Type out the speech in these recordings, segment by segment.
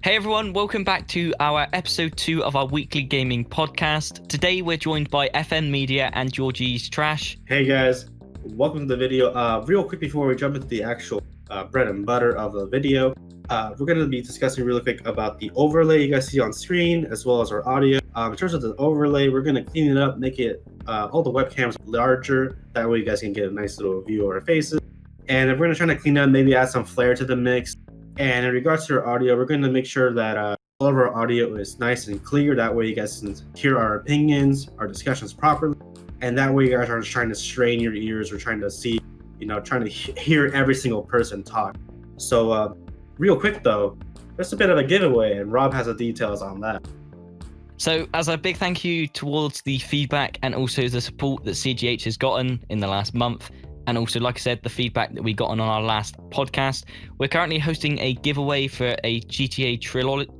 Hey everyone, welcome back to our episode 2 of our weekly gaming podcast. Today we're joined by FN Media and Georgie's Trash. Hey guys, welcome to the video. Real quick before we jump into the actual bread and butter of the video, we're going to be discussing really quick about the overlay you guys see on screen as well as our audio. In terms of the overlay, we're going to clean it up, make it all the webcams larger. That way you guys can get a nice little view of our faces. And we're going to try to clean up, maybe add some flair to the mix. And in regards to our audio, we're going to make sure that all of our audio is nice and clear. That way you guys can hear our opinions, our discussions properly. And that way you guys aren't trying to strain your ears or trying to see, trying to hear every single person talk. So real quick though, just a bit of a giveaway, and Rob has the details on that. So as a big thank you towards the feedback and also the support that CGH has gotten in the last month, and also, like I said, the feedback that we got on our last podcast, we're currently hosting a giveaway for a GTA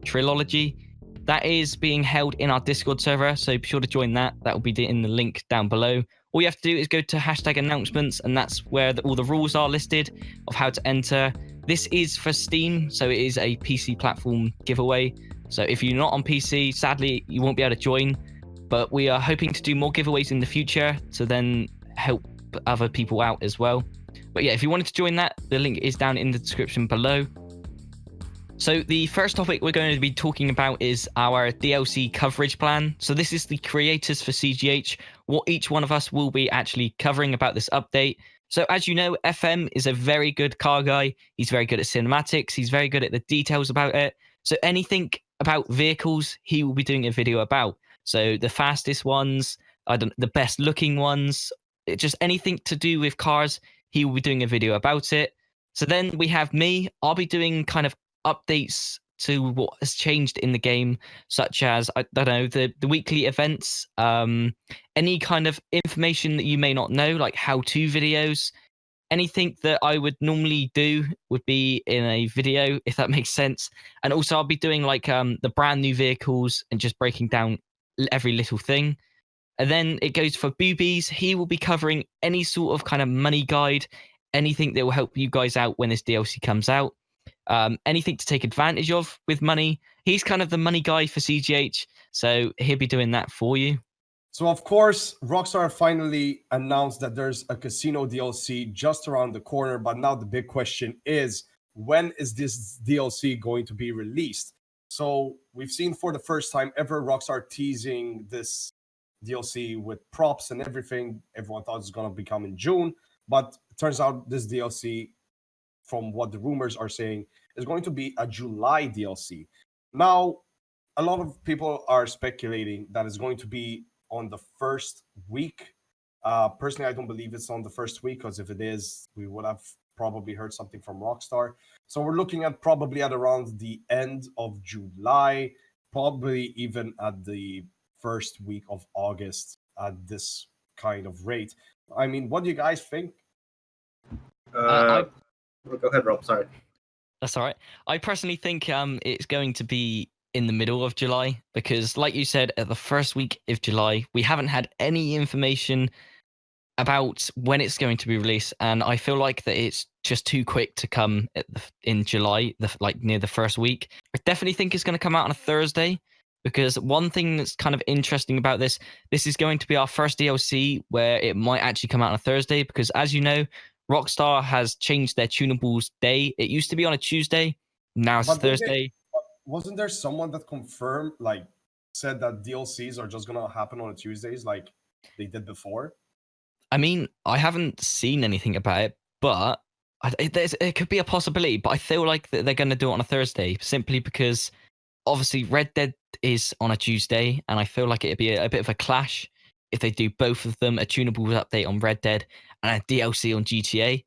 trilogy. That is being held in our Discord server, so be sure to join that. That will be in the link down below. All you have to do is go to #announcements, and that's where all the rules are listed of how to enter. This is for Steam, so it is a PC platform giveaway. So if you're not on PC, sadly, you won't be able to join. But we are hoping to do more giveaways in the future to then help other people out as well. But yeah, if you wanted to join that, the link is down in the description below. So the first topic we're going to be talking about is our DLC coverage plan. So this is the creators for CGH, what each one of us will be actually covering about this update. So as you know, FM is a very good car guy. He's very good at cinematics. He's very good at the details about it. So anything about vehicles, he will be doing a video about. So the fastest ones, the best looking ones, just anything to do with cars, he will be doing a video about it. So then we have me. I'll be doing kind of updates to what has changed in the game, such as, I don't know, the weekly events, any kind of information that you may not know, like how-to videos. Anything that I would normally do would be in a video, if that makes sense. And also I'll be doing like the brand new vehicles and just breaking down every little thing. And then it goes for Boobies. He will be covering any sort of kind of money guide, anything that will help you guys out when this DLC comes out. Anything to take advantage of with money. He's kind of the money guy for CGH, so he'll be doing that for you. So, of course, Rockstar finally announced that there's a casino DLC just around the corner. But now the big question is, when is this DLC going to be released? So we've seen for the first time ever Rockstar teasing this DLC with props and everything. Everyone thought it was going to become in June. But it turns out this DLC, from what the rumors are saying, is going to be a July DLC. Now, a lot of people are speculating that it's going to be on the first week. Personally, I don't believe it's on the first week, because if it is, we would have probably heard something from Rockstar. So we're looking at probably at around the end of July, probably even at the first week of August at this kind of rate. I mean, what do you guys think? Go ahead, Rob. Sorry. That's all right. I personally think it's going to be in the middle of July, because like you said, at the first week of July, we haven't had any information about when it's going to be released, and I feel like that it's just too quick to come in July, like near the first week. I definitely think it's going to come out on a Thursday, because one thing that's kind of interesting about this is going to be our first DLC where it might actually come out on a Thursday, because as you know, Rockstar has changed their tunables day. It used to be on a Tuesday, now it's Thursday. Wasn't there someone that confirmed, like, said that DLCs are just gonna happen on Tuesdays like they did before? I mean, I haven't seen anything about it, but it could be a possibility. But I feel like they're going to do it on a Thursday, simply because obviously Red Dead is on a Tuesday, and I feel like it'd be a bit of a clash if they do both of them, a tunable update on Red Dead and a DLC on GTA.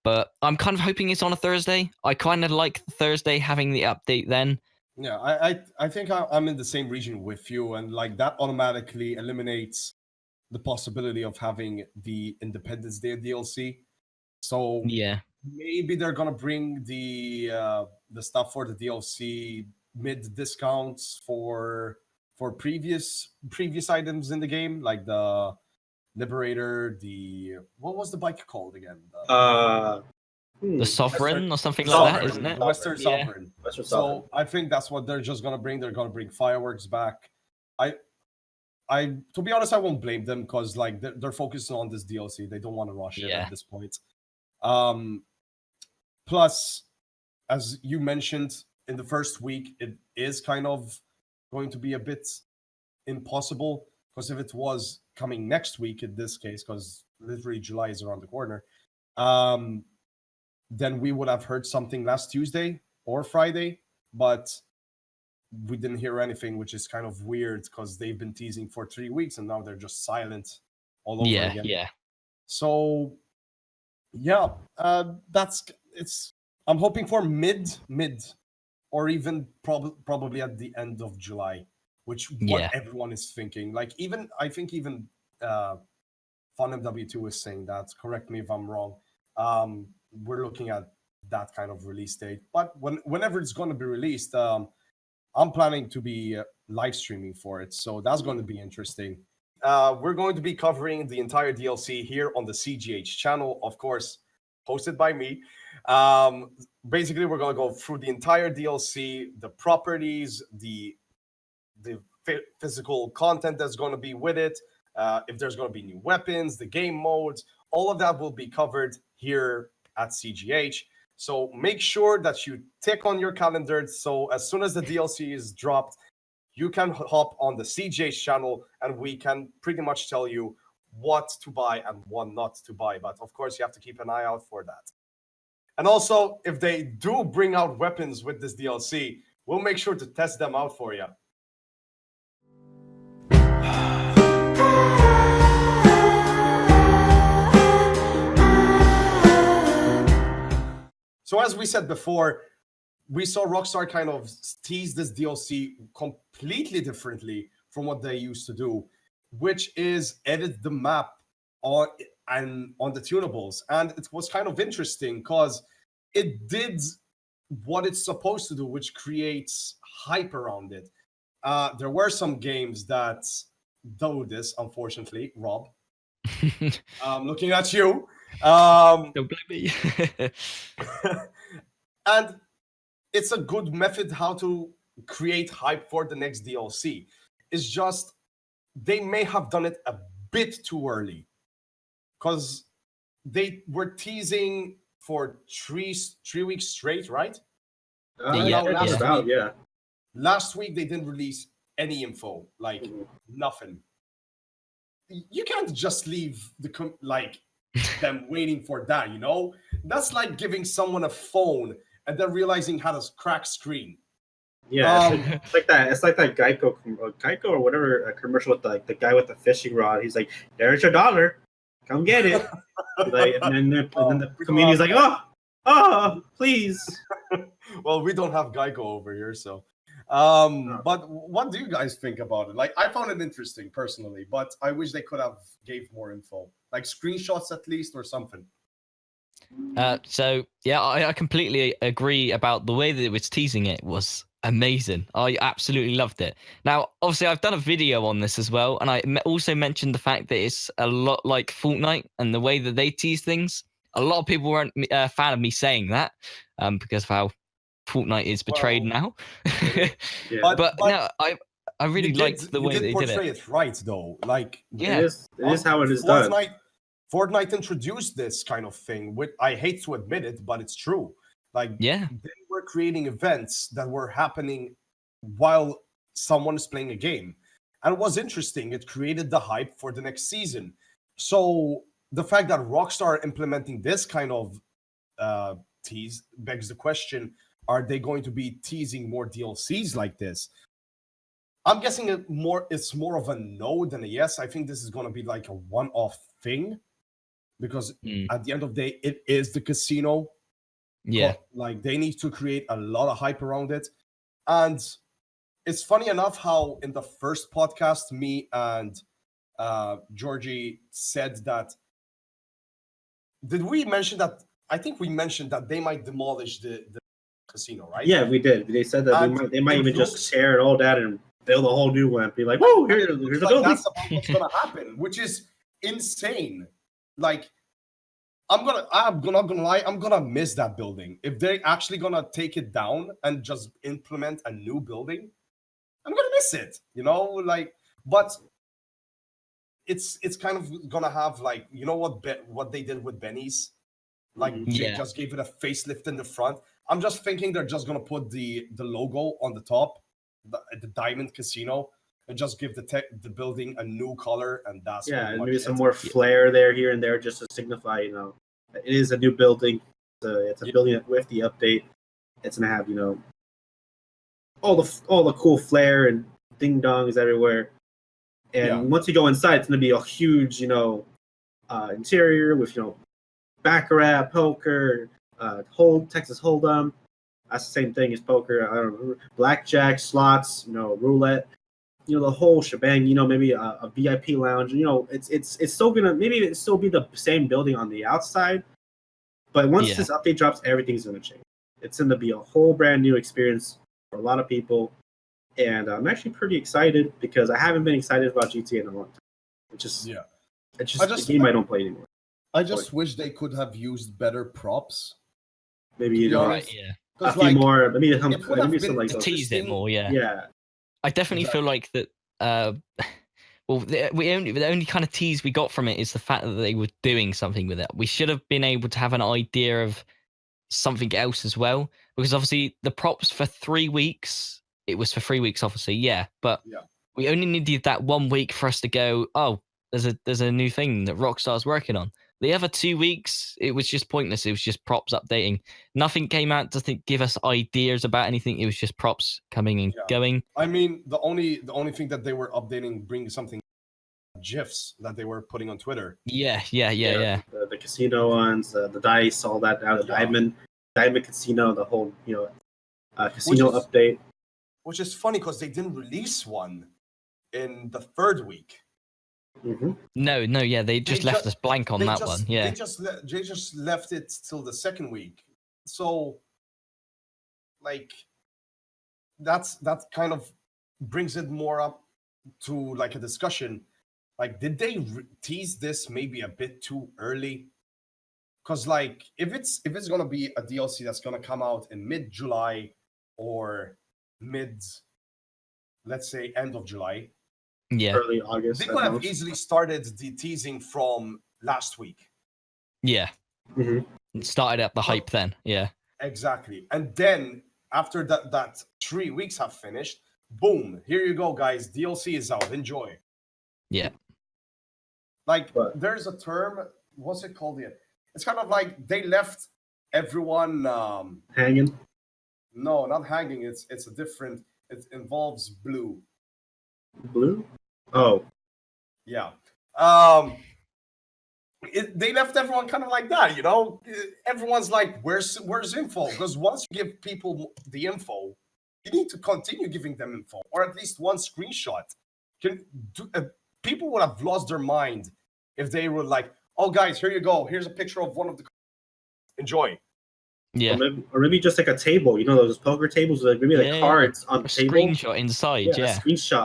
But I'm kind of hoping it's on a Thursday. I kind of like Thursday having the update then. Yeah, I think I'm in the same region with you, and like that automatically eliminates the possibility of having the Independence Day DLC. So Yeah. maybe they're gonna bring the stuff for the DLC mid discounts for previous items in the game, like the Liberator, what was the bike called again? The Sovereign or something like Sovereign. that, isn't it? The Western Yeah. Sovereign. Western Sovereign. So I think that's what they're just gonna bring. They're gonna bring fireworks back. To be honest, I won't blame them because like they're focusing on this DLC. They don't want to rush it Yeah. at this point. Plus, as you mentioned in the first week, it is kind of going to be a bit impossible because if it was coming next week in this case, because literally July is around the corner, then we would have heard something last Tuesday or Friday, but we didn't hear anything, which is kind of weird because they've been teasing for 3 weeks and now they're just silent all over again. Yeah. So yeah, I'm hoping for mid or even probably at the end of July, which what everyone is thinking. Like I think even FunMW2 is saying that. Correct me if I'm wrong. We're looking at that kind of release date, but whenever it's going to be released, I'm planning to be live streaming for it, so that's going to be interesting. We're going to be covering the entire DLC here on the CGH channel, of course, hosted by me. Basically, we're going to go through the entire DLC, the properties, the physical content that's going to be with it, if there's going to be new weapons, the game modes, all of that will be covered here at CGH. So make sure that you tick on your calendar so as soon as the DLC is dropped, you can hop on the CGH channel and we can pretty much tell you what to buy and what not to buy. But of course, you have to keep an eye out for that. And also, if they do bring out weapons with this DLC, we'll make sure to test them out for you. So as we said before, we saw Rockstar kind of tease this DLC completely differently from what they used to do, which is edit the map on the tunables. And it was kind of interesting because it did what it's supposed to do, which creates hype around it. There were some games that do this, unfortunately, Rob. Looking at you. Don't blame me. And it's a good method how to create hype for the next DLC. It's just they may have done it a bit too early because they were teasing for three weeks straight, right? Last week they didn't release any info, like nothing. You can't just leave them waiting for that, you know? That's like giving someone a phone and then realizing how to crack screen. Yeah, it's like that. It's like that Geico or whatever commercial with the guy with the fishing rod. He's like, "There's your $1, come get it." and then the community's like, "Oh, please." Well, we don't have Geico over here, so. But what do you guys think about it? Like, I found it interesting personally, but I wish they could have gave more info, like screenshots at least or something. So yeah, I completely agree about the way that it was teasing. It was amazing. I absolutely loved it. Now, obviously, I've done a video on this as well, and I also mentioned the fact that it's a lot like Fortnite and the way that they tease things. A lot of people weren't a fan of me saying that because of how Fortnite is betrayed now. Yeah. But no, I really liked the way they did it right, though. Like, yeah, it is how it is done. Fortnite introduced this kind of thing. Which I hate to admit it, but it's true. Like, they were creating events that were happening while someone is playing a game. And it was interesting. It created the hype for the next season. So the fact that Rockstar implementing this kind of tease begs the question, are they going to be teasing more DLCs like this? I'm guessing it's more of a no than a yes. I think this is going to be like a one-off thing because at the end of the day, it is the casino. Yeah. Like, they need to create a lot of hype around it. And it's funny enough how in the first podcast, me and Georgie said that. Did we mention that? I think we mentioned that they might demolish the casino, right? Yeah, we did. They said that they might even just tear it all down and build a whole new one. Be like, "Whoa, here's a building." That's about what's gonna happen, which is insane. Like, I'm not gonna lie, I'm gonna miss that building. If they're actually gonna take it down and just implement a new building, I'm gonna miss it. Like, but it's kind of gonna have, like, what they did with Benny's, like Mhm. they Yeah. just gave it a facelift in the front. I'm just thinking they're just gonna put the logo on the top, the Diamond Casino, and just give the building a new color, and that's Yeah, pretty and much maybe it. some more flair there, here and there, just to signify, it is a new building. It's a Yeah. building with the update. It's gonna have, all the cool flair and ding dongs everywhere. And Yeah. once you go inside, it's gonna be a huge, interior with, baccarat, poker, Texas Hold'em. That's the same thing as poker. I don't know, blackjack, slots, roulette. The whole shebang. Maybe a VIP lounge. It's still gonna, maybe it still be the same building on the outside, but once Yeah. this update drops, everything's gonna change. It's gonna be a whole brand new experience for a lot of people, and I'm actually pretty excited because I haven't been excited about GTA in a long time. It's just a game I don't play anymore. I just wish they could have used better props. Maybe To be Right. honest, Yeah. a few more. Maybe it would have maybe some been like To tease it interesting. more. Yeah. yeah. I definitely feel like that. Well, the only kind of tease we got from it is the fact that they were doing something with it. We should have been able to have an idea of something else as well, because obviously the props for 3 weeks. It was for 3 weeks, obviously, yeah. But Yeah. we only needed that 1 week for us to go, oh, there's a new thing that Rockstar's working on. The other 2 weeks, it was just pointless. It was just props updating. Nothing came out to give us ideas about anything. It was just props coming and Yeah. going. I mean, the only thing that they were updating, bringing something, GIFs that they were putting on Twitter. Yeah. The casino ones, the dice, all that. Now the Yeah. diamond casino, the whole Which casino is update. which is funny because they didn't release one in the third week. Hmm. No, yeah, they just left us blank on that one. Yeah. They just left it till the second week. So, like, that kind of brings it more up to like a discussion. Like, did they tease this maybe a bit too early? Because, like, if it's gonna be a DLC that's gonna come out in mid-July or mid, let's say, end of July, Yeah. Early August. they at could have most. easily started the teasing from last week. Yeah. Mhm. Started up the hype then. Yeah. Exactly. And then after that 3 weeks have finished, boom, here you go, guys. DLC is out. Enjoy. Yeah. Like, But- there's a term, what's it called yet? It's kind of like they left everyone Hanging. no, not hanging. It's a different, it involves blue. Blue? Oh. Yeah. They left everyone kind of like that, everyone's like, where's info? Because once you give people the info, you need to continue giving them info, or at least one screenshot. People would have lost their mind if they were like, oh guys, here you go, here's a picture of one of the, enjoy. Yeah. Or maybe just like a table, those poker tables, like maybe like Yeah, cards on A the table. screenshot inside. Yeah, Yeah. a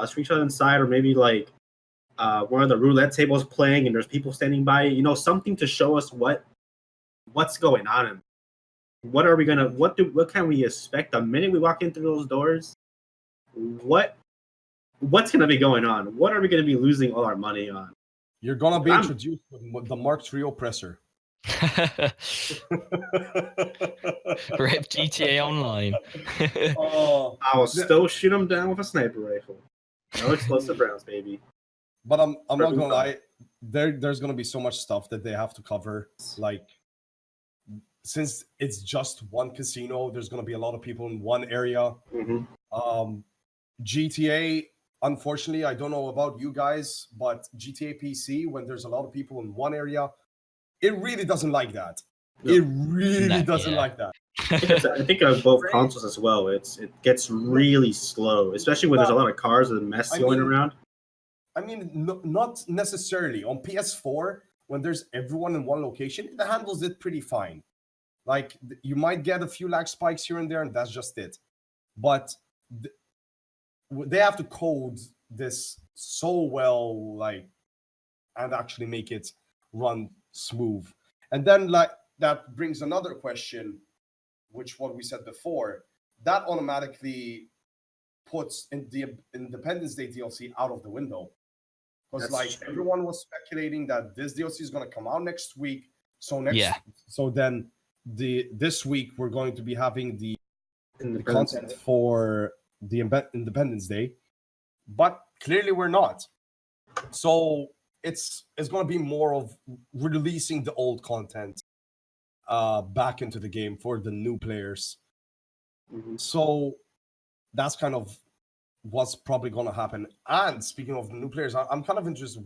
screenshot inside, or maybe like one of the roulette tables playing and there's people standing by it. Something to show us what's going on and what are we gonna what can we expect the minute we walk in through those doors. What's gonna be going on? What are we gonna be losing all our money on? You're gonna be I'm- introduced with the Mark III oppressor. Rip GTA Online. Oh, I will still shoot them down with a sniper rifle. No explosive rounds, baby. but I'm not Perfect gonna fun. lie. There's gonna be so much stuff that they have to cover. Like, since it's just one casino, there's gonna be a lot of people in one area. Mm-hmm. GTA, unfortunately, I don't know about you guys, but GTA PC, when there's a lot of people in one area, it really doesn't like that. No. It really doesn't yeah. like that. I think on both consoles as well. It gets really slow, especially when there's a lot of cars and mess going around. I mean, not necessarily. On PS4, when there's everyone in one location, it handles it pretty fine. Like, you might get a few lag spikes here and there, and that's just it. But they have to code this so well, like, and actually make it run smooth. And then like that brings another question, which what we said before, that automatically puts in the Independence Day DLC out of the window. Because That's like true. everyone was speculating that this DLC is gonna come out next week. So Yeah. so then this week we're going to be having the Independence content Day. for the Independence Day, but clearly we're not. So it's going to be more of releasing the old content back into the game for the new players. Mhm. So that's kind of what's probably going to happen. And speaking of new players, I'm kind of interested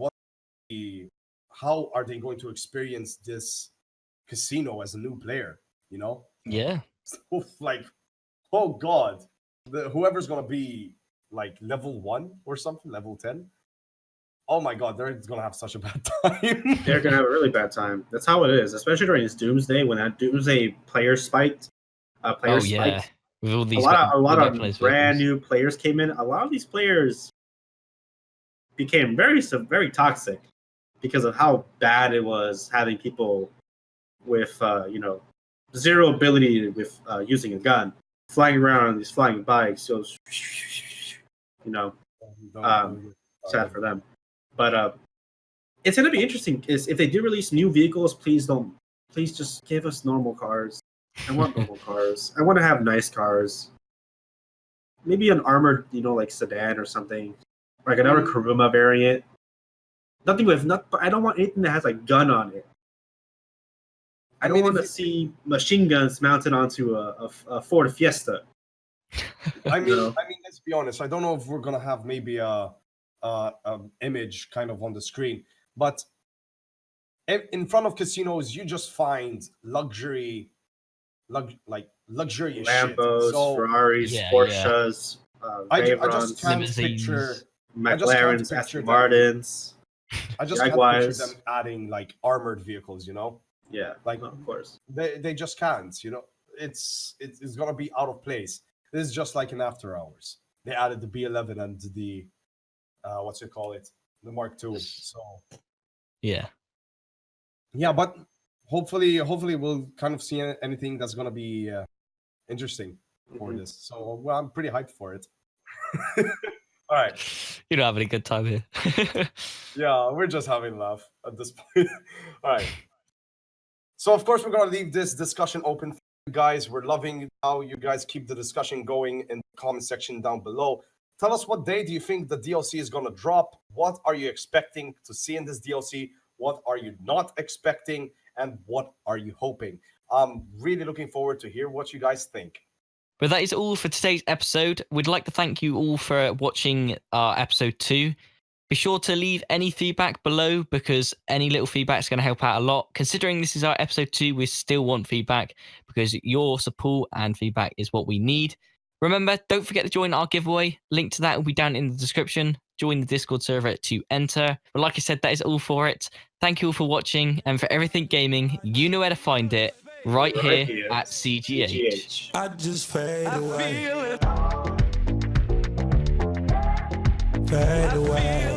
how are they going to experience this casino as a new player, you know? Yeah. So, like, oh god, whoever's gonna be like level 1 or something, level 10, oh my god, they're gonna have such a bad time. They're gonna have a really bad time. That's how it is, especially during this Doomsday when that Doomsday player spiked. Oh yeah. Spiked. With all A these lot of weaponized brand vehicles. new players came in. A lot of these players became very toxic because of how bad it was having people with zero ability with using a gun flying around on these flying bikes. So sad for them. But it's gonna be interesting. Is if they do release new vehicles, please just give us normal cars. I want normal cars. I want to have nice cars. Maybe an armored, like sedan or something, like another Kuruma variant. I don't want anything that has a gun on it. I don't want to see machine guns mounted onto a Ford Fiesta. I mean, let's be honest. I don't know if we're gonna have maybe a image kind of on the screen, but in front of casinos, you just find luxurious Lambos, shit. So, Ferraris, Porsches, I just can't picture McLarens, Aston Martins. I just can't picture them adding like armored vehicles, you know? Yeah, like of course. They just can't, you know. It's gonna be out of place. This is just like in After Hours. They added the B11 and the the Mark II. So yeah, but hopefully we'll kind of see anything that's gonna be interesting for this. So well, I'm pretty hyped for it. All right. You're not having a good time here. Yeah, we're just having a laugh at this point. All right. So, of course, we're going to leave this discussion open for you guys. We're loving how you guys keep the discussion going in the comment section down below. Tell us, what day do you think the DLC is going to drop? What are you expecting to see in this DLC? What are you not expecting? And what are you hoping? I'm really looking forward to hear what you guys think. But that is all for today's episode. We'd like to thank you all for watching our episode 2. Be sure to leave any feedback below, because any little feedback is going to help out a lot. Considering this is our episode 2, we still want feedback, because your support and feedback is what we need. Remember, don't forget to join our giveaway. Link to that will be down in the description. Join the Discord server to enter. But like I said, that is all for it. Thank you all for watching. And for everything gaming, you know where to find it. Right here at CGH. I just fade away. Fade away.